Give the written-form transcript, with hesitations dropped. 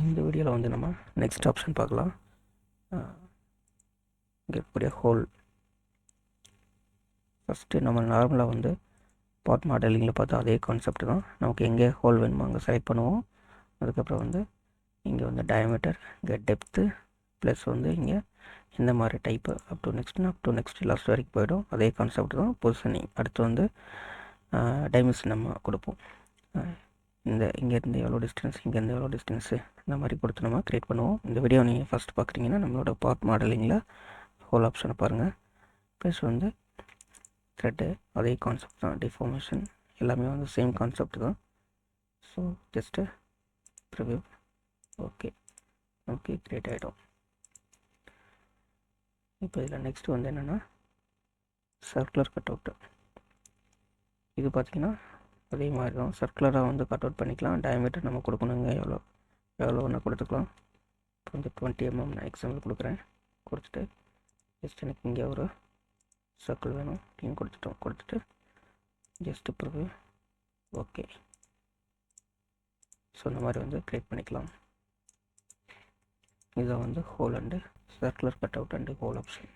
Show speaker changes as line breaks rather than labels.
இந்த வீடியோவில் வந்து நம்ம நெக்ஸ்ட் ஆப்ஷன் பார்க்கலாம். இங்கே இருக்கக்கூடிய ஹோல். ஃபஸ்ட்டு நம்ம நார்மலாக வந்து பார்ட் மாடலிங்கில் பார்த்தா அதே கான்செப்ட் தான். நமக்கு எங்கே ஹோல் வேணுமோ அங்கே செலக்ட் பண்ணுவோம். அதுக்கப்புறம் வந்து இங்கே வந்து டயமீட்டர், இங்கே டெப்த்து, ப்ளஸ் வந்து இங்கே இந்த மாதிரி type up to next last வரைக்கும் போய்டும். அதே கான்செப்ட் தான் பொசிஷனிங். அடுத்து வந்து டைமென்ஷன் நம்ம கொடுப்போம். இங்கேருந்து எவ்வளோ டிஸ்டன்ஸ், இங்கேருந்து எவ்வளோ டிஸ்டன்ஸு, இந்த மாதிரி கொடுத்து நம்ம க்ரியேட் பண்ணுவோம். இந்த வீடியோ நீங்கள் ஃபஸ்ட் பார்க்குறீங்கன்னா நம்மளோட பார்ட் மாடலிங்கில் ஹோல் ஆப்ஷனை பாருங்கள். ப்ளஸ் வந்து த்ரெட்டு அதே கான்செப்ட் தான். டிஃபார்மேஷன் எல்லாமே வந்து சேம் கான்செப்ட் தான். So just preview. Okay create ஆகிடும். இப்போ இதில் நெக்ஸ்ட் வந்து என்னென்னா சர்க்குலர் கட் அவுட்டு. இது பார்த்திங்கன்னா அதே மாதிரி தான். சர்க்குலராக வந்து கட் அவுட் பண்ணிக்கலாம். டயமீட்டர் நம்ம கொடுக்கணுங்க, எவ்வளோ ஒன்று கொடுத்துக்கலாம். இப்போ வந்து 20 mm நான் எக்ஸாம்பிள் கொடுக்குறேன். கொடுத்துட்டு ஜஸ்ட் எனக்கு இங்கே ஒரு சர்க்கிள் வேணும் அப்படின்னு கொடுத்துட்டு ஜஸ்ட்டு ப்ரிவ்யூ. ஓகே. ஸோ இந்த மாதிரி வந்து க்ரியேட் பண்ணிக்கலாம். இதை வந்து whole and circular cut out and whole option.